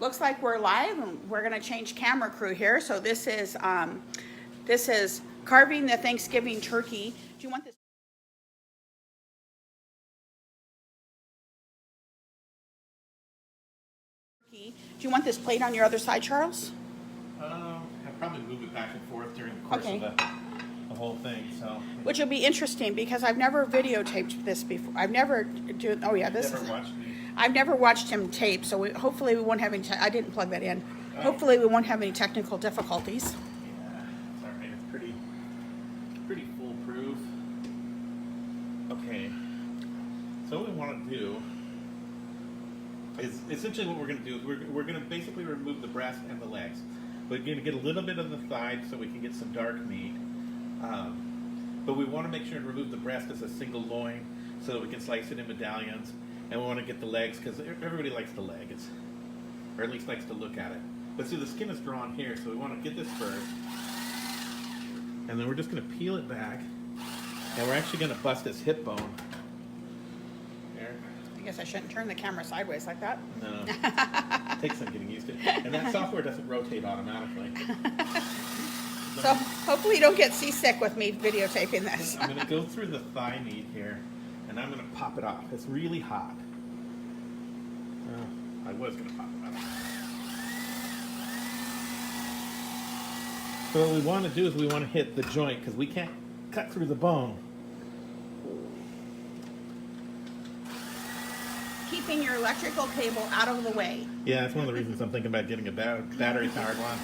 Looks like we're live, and we're gonna change camera crew here. So this is carving the Thanksgiving turkey. Do you want this? Do you want this plate on your other side, Charles? I'll probably move it back and forth during the course of the whole thing. So, which will be interesting because I've never videotaped this before. I've never do. Oh yeah, this is. I've never watched him tape, so hopefully we won't have any. I didn't plug that in. Oh. Hopefully we won't have any technical difficulties. Yeah, it's all right. It's pretty foolproof. Okay. So what we want to do is essentially what we're going to do is we're going to basically remove the breast and the legs. We're going to get a little bit of the thigh so we can get some dark meat. But we want to make sure to remove the breast as a single loin so that we can slice it in medallions. And we want to get the legs because everybody likes the leg, or at least likes to look at it. But see, the skin is drawn here, so we want to get this first. And then we're just going to peel it back. And we're actually going to bust this hip bone. There. I guess I shouldn't turn the camera sideways like that. No. It takes some getting used to. And that software doesn't rotate automatically. So hopefully you don't get seasick with me videotaping this. I'm going to go through the thigh meat here, and I'm going to pop it off. It's really hot. I was going to pop it off. So what we want to do is we want to hit the joint because we can't cut through the bone. Keeping your electrical cable out of the way. Yeah, that's one of the reasons I'm thinking about getting a battery-powered one.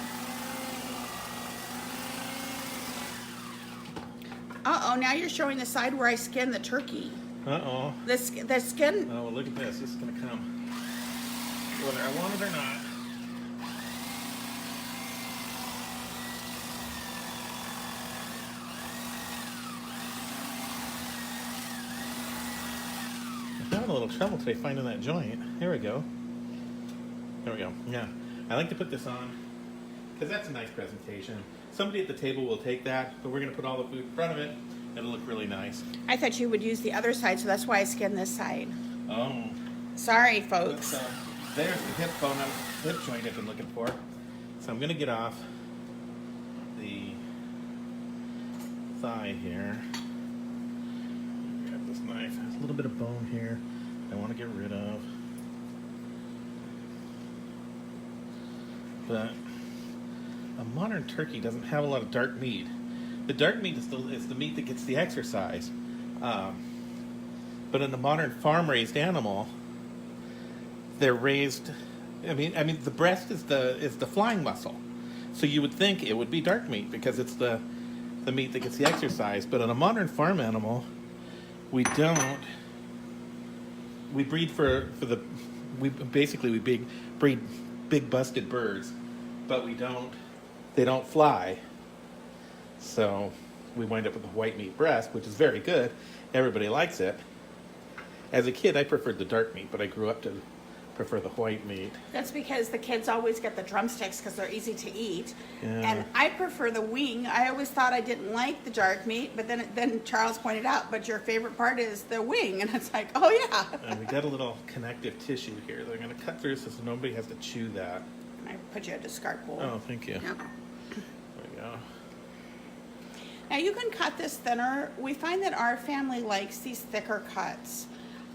Uh-oh, now you're showing the side where I skinned the turkey. Uh-oh. The skin... Oh, well, look at this. This is going to come whether I want it or not. I'm having a little trouble today finding that joint. There we go. There we go. Yeah. I like to put this on because that's a nice presentation. Somebody at the table will take that, but we're going to put all the food in front of it. It'll look really nice. I thought you would use the other side, so that's why I skinned this side. Oh. Sorry, folks. There's the hip bone, hip joint I've been looking for. So I'm going to get off the thigh here. Grab this knife. There's a little bit of bone here I want to get rid of. But a modern turkey doesn't have a lot of dark meat. The dark meat is the meat that gets the exercise. But in a modern farm-raised animal, they're raised. I mean, the breast is the flying muscle, so you would think it would be dark meat because it's the meat that gets the exercise. But in a modern farm animal, we don't. We breed we breed big busted birds, but we don't. They don't fly. So we wind up with a white meat breast, which is very good. Everybody likes it. As a kid, I preferred the dark meat, but I grew up to prefer the white meat. That's because the kids always get the drumsticks because they're easy to eat. Yeah. And I prefer the wing. I always thought I didn't like the dark meat, but then Charles pointed out, but your favorite part is the wing. And it's like, oh yeah. And we got a little connective tissue here. They're going to cut through so nobody has to chew that. I put you a discard bowl. Oh, thank you. Yep. There we go. Now you can cut this thinner. We find that our family likes these thicker cuts.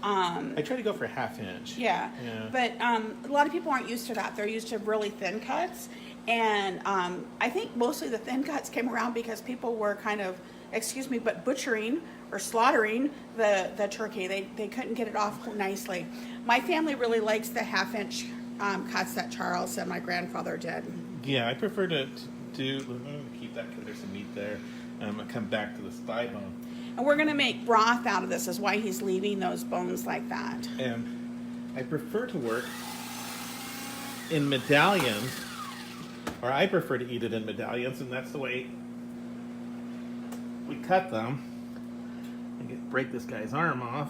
I try to go for 1/2 inch. Yeah. But a lot of people aren't used to that. They're used to really thin cuts. And I think mostly the thin cuts came around because people were kind of, but butchering or slaughtering the turkey. They couldn't get it off nicely. My family really likes the 1/2 inch cuts that Charles and my grandfather did. Yeah, I prefer to do, I'm going to keep that because there's some meat there. I'm going to come back to this thigh bone. And we're going to make broth out of this, is why he's leaving those bones like that. And I prefer to work in medallions, or I prefer to eat it in medallions, and that's the way we cut them. Break this guy's arm off.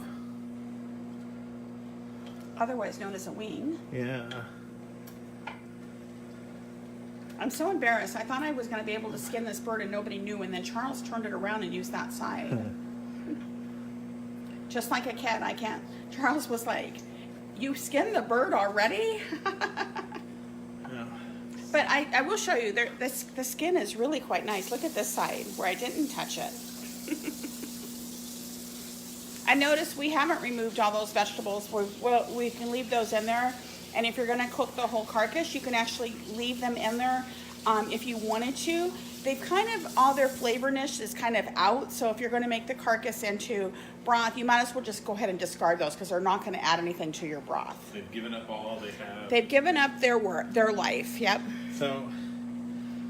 Otherwise known as a wing. Yeah. I'm so embarrassed. I thought I was going to be able to skin this bird and nobody knew, and then Charles turned it around and used that side. Just like a kid, I can't. Charles was like, you skinned the bird already? But I will show you, the skin is really quite nice. Look at this side where I didn't touch it. I noticed we haven't removed all those vegetables. We can leave those in there. And if you're going to cook the whole carcass, you can actually leave them in there if you wanted to. They've kind of, all their flavorness is kind of out. So if you're going to make the carcass into broth, you might as well just go ahead and discard those because they're not going to add anything to your broth. They've given up all they have. They've given up their life. Yep. So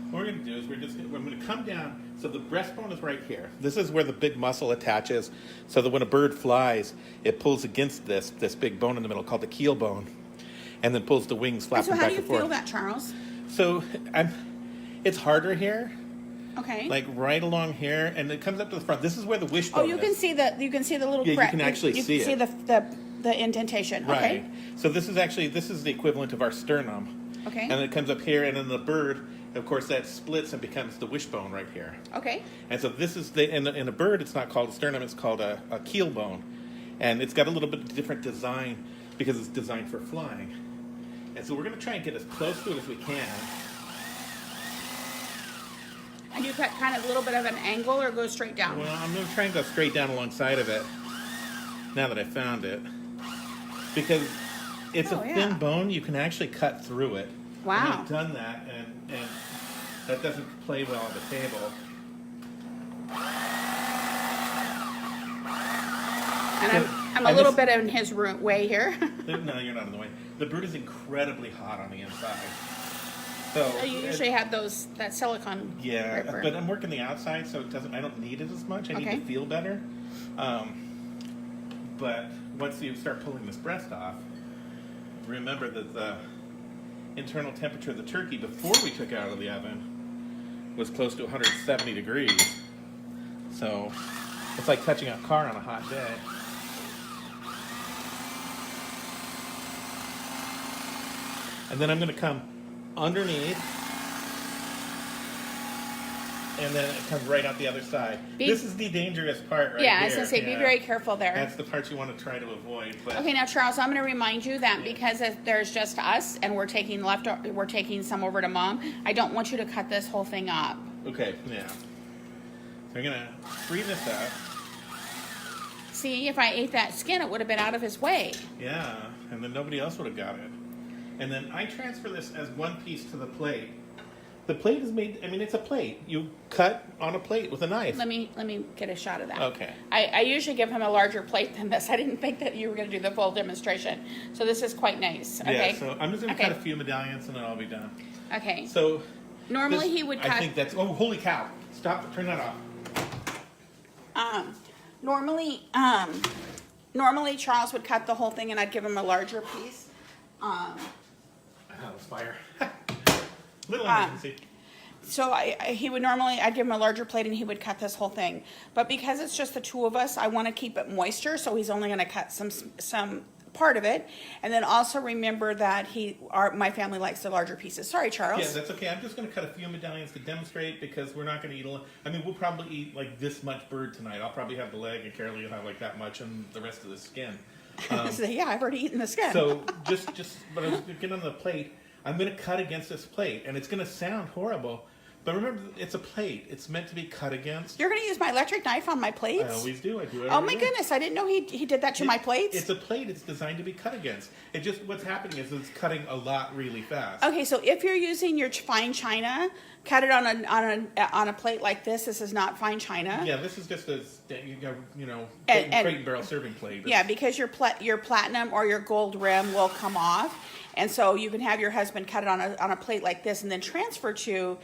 what we're going to do is we're going to come down. So the breastbone is right here. This is where the big muscle attaches, so that when a bird flies, it pulls against this big bone in the middle called the keel bone, and then pulls the wings flapping back and forth. So how do you feel that, Charles? So it's harder here. Okay. Like right along here, and it comes up to the front. This is where the wishbone is. You can see the little Yeah, crack. you can actually see You can see the indentation. Okay. Right. So this is the equivalent of our sternum. Okay. And it comes up here, and then the bird, of course, that splits and becomes the wishbone right here. Okay. And so this is in a bird, it's not called a sternum, it's called a keel bone. And it's got a little bit different design because it's designed for flying. And so we're going to try and get as close to it as we can. And you cut kind of a little bit of an angle or go straight down? Well, I'm going to try and go straight down alongside of it now that I found it. Because it's a thin bone, you can actually cut through it. Wow. And I've done that, and that doesn't play well on the table. And I'm a little bit in his way here. No, you're not in the way. The bird is incredibly hot on the inside. So you usually have that silicone. Yeah, ripper. but I'm working the outside, so I don't need it as much. I need to feel better. But once you start pulling this breast off, remember that the internal temperature of the turkey before we took it out of the oven was close to 170 degrees. So it's like touching a car on a hot day. And then I'm going to come underneath, and then it comes right out the other side. This is the dangerous part right here. Yeah, I was going to say, be very careful there. That's the part you want to try to avoid. But okay, now Charles, I'm going to remind you that because there's just us and we're taking some over to Mom, I don't want you to cut this whole thing up. Okay, yeah. So we're going to free this up. See, if I ate that skin, it would have been out of his way. Yeah, and then nobody else would have got it. And then I transfer this as one piece to the plate. The plate is made, it's a plate. You cut on a plate with a knife. Let me get a shot of that. Okay. I usually give him a larger plate than this. I didn't think that you were going to do the full demonstration. So this is quite nice. Okay. Yeah, so I'm just going to cut a few medallions and then I'll be done. Okay. So normally he would cut. I think that's, oh, holy cow. Stop, turn that off. Normally Charles would cut the whole thing and I'd give him a larger piece. That was fire. Little emergency. So I'd give him a larger plate and he would cut this whole thing. But because it's just the two of us, I want to keep it moisture, so he's only going to cut some part of it. And then also remember that my family likes the larger pieces. Sorry, Charles. Yeah, that's okay. I'm just going to cut a few medallions to demonstrate because we're not going to eat a lot. We'll probably eat like this much bird tonight. I'll probably have the leg and Carolee will have like that much and the rest of the skin. So, yeah, I've already eaten the skin. So but I'm going to get on the plate. I'm going to cut against this plate, and it's going to sound horrible, but remember, it's a plate. It's meant to be cut against. You're going to use my electric knife on my plates? I always do. I do it. Oh my goodness! I didn't know he did that to my plates. It's a plate. It's designed to be cut against. What's happening is it's cutting a lot really fast. Okay, so if you're using your fine china, cut it on a plate like this. This is not fine china. Yeah, this is just a crate and barrel serving plate. Yeah, because your platinum or your gold rim will come off, and so you can have your husband cut it on a plate like this, and then transfer to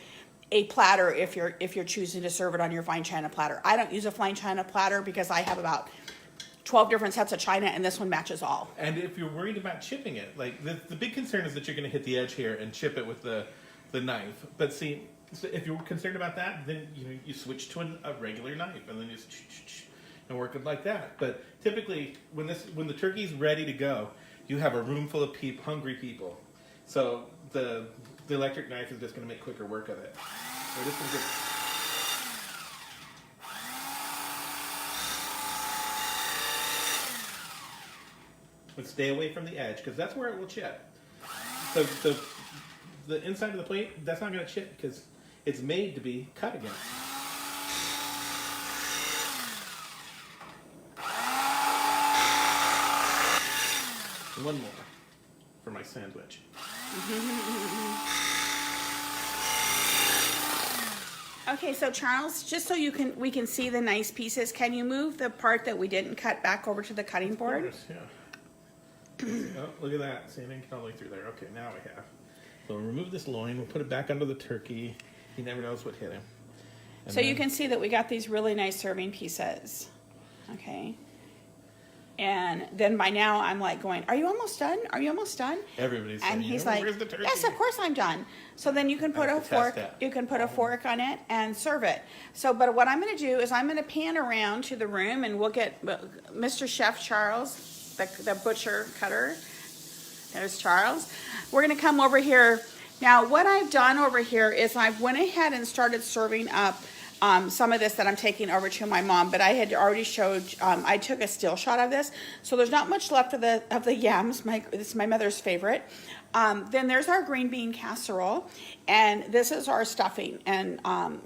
a platter if you're choosing to serve it on your fine china platter. I don't use a fine china platter because I have about 12 different sets of china, and this one matches all. And if you're worried about chipping it, like the big concern is that you're going to hit the edge here and chip it with the knife. But see, so if you're concerned about that, then you switch to a regular knife and then just and work it like that. But typically, when the turkey's ready to go, you have a room full of hungry people. So the electric knife is just going to make quicker work of it. We're just going to But stay away from the edge because that's where it will chip. So the inside of the plate, that's not going to chip because it's made to be cut again. One more for my sandwich. Okay, so Charles, just so we can see the nice pieces, can you move the part that we didn't cut back over to the cutting board? Of course, yeah. Oh, look at that. See, I didn't get all the way through there. Okay, now we have. So we'll remove this loin. We'll put it back under the turkey. He never knows what hit him. And So you can see that we got these really nice serving pieces. Okay. And then by now I'm like going, are you almost done? Are you almost done? Everybody's And saying, he's "Oh, like, where's the turkey?" yes, of course I'm done. So then you can put I a have to fork, test that. you can put a fork on it and serve it. So, but what I'm going to do is I'm going to pan around to the room and we'll get Mr. Chef Charles, the butcher cutter. There's Charles. We're going to come over here. Now, what I've done over here is I went ahead and started serving up some of this that I'm taking over to my mom, but I had already showed, I took a still shot of this, so there's not much left of the yams. This is my mother's favorite. Then there's our green bean casserole, and this is our stuffing. And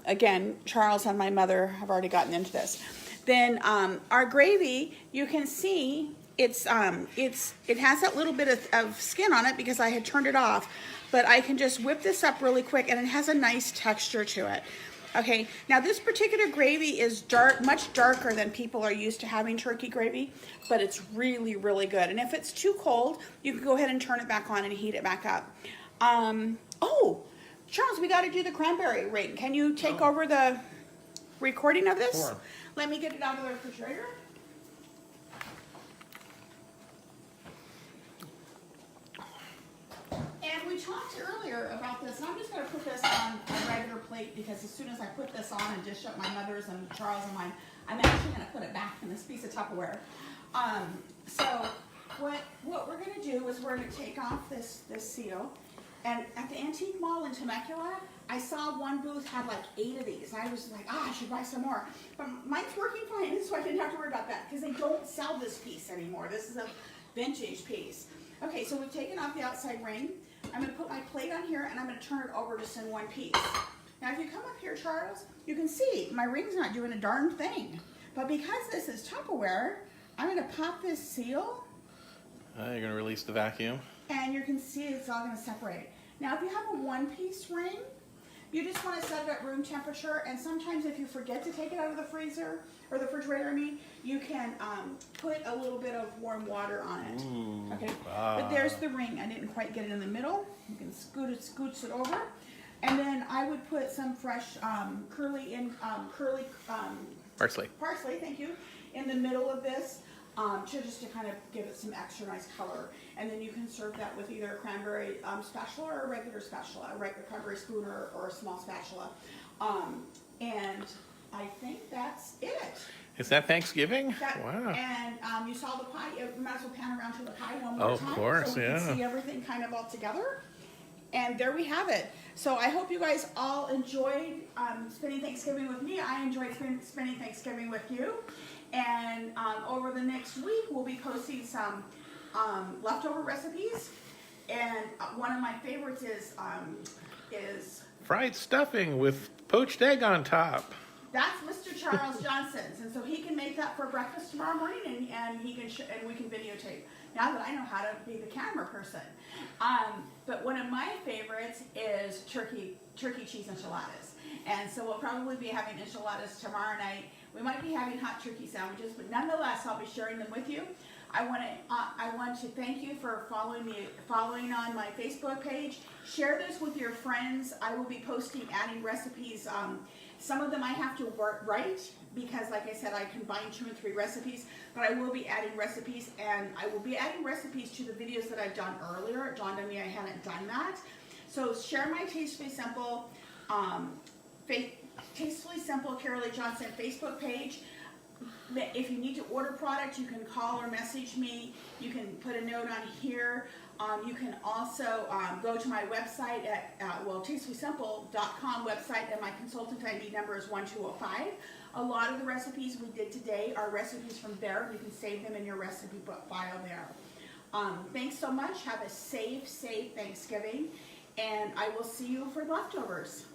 again, Charles and my mother have already gotten into this. Then our gravy, you can see it has that little bit of skin on it because I had turned it off, but I can just whip this up really quick, and it has a nice texture to it. Okay, now this particular gravy is dark, much darker than people are used to having turkey gravy, but it's really, really good. And if it's too cold, you can go ahead and turn it back on and heat it back up. Oh, Charles, we got to do the cranberry ring. Can you take over the recording of this? Sure. Let me get it out of the refrigerator. And we talked earlier about this, and I'm just going to put this on a regular plate because as soon as I put this on and dish up my mother's and Charles and mine, I'm actually going to put it back in this piece of Tupperware. So what we're going to do is we're going to take off this seal. And at the antique mall in Temecula, I saw one booth had like 8 of these. I was like, I should buy some more. But mine's working fine, so I didn't have to worry about that because they don't sell this piece anymore. This is a vintage piece. Okay, so we've taken off the outside ring. I'm going to put my plate on here and I'm going to turn it over just in one piece. Now if you come up here, Charles, you can see my ring's not doing a darn thing. But because this is Tupperware, I'm going to pop this seal. You're going to release the vacuum. And you can see it's all going to separate. Now if you have a one-piece ring, you just want to set it at room temperature, and sometimes if you forget to take it out of the freezer, or the refrigerator, I mean, you can put a little bit of warm water on it. Ooh, okay, but there's the ring. I didn't quite get it in the middle. You can scooch it over. And then I would put some fresh Parsley. Parsley, thank you, in the middle of this. Just to kind of give it some extra nice color. And then you can serve that with either a cranberry spatula or a regular spatula, a regular cranberry spoon or a small spatula. And I think that's it. Is that Thanksgiving? Wow. And you saw the pie. You might as well pan around to the pie one more time. Of course, so we yeah. can see everything kind of all together. And there we have it. So I hope you guys all enjoyed spending Thanksgiving with me. I enjoyed spending Thanksgiving with you. And over the next week, we'll be posting some leftover recipes. And one of my favorites is Fried stuffing with poached egg on top. that's Mr. Charles Johnson's, and so he can make that for breakfast tomorrow morning, and he can and we can videotape. Now that I know how to be the camera person, but one of my favorites is turkey cheese enchiladas, and so we'll probably be having enchiladas tomorrow night. We might be having hot turkey sandwiches, but nonetheless, I'll be sharing them with you. I want to thank you for following on my Facebook page. Share this with your friends. I will be posting, adding recipes. Some of them I have to write because, like I said, I combine 2 and 3 recipes. But I will be adding recipes, and I will be adding recipes to the videos that I've done earlier. It dawned on me I hadn't done that. So share my Tastefully Simple, Tastefully Simple Carol Lee Johnson Facebook page. If you need to order product, you can call or message me. You can put a note on here. You can also go to my website at tastefullysimple.com website, and my consultant ID number is 1205. A lot of the recipes we did today are recipes from there. You can save them in your recipe book file there. Thanks so much. Have a safe Thanksgiving. and I will see you for leftovers.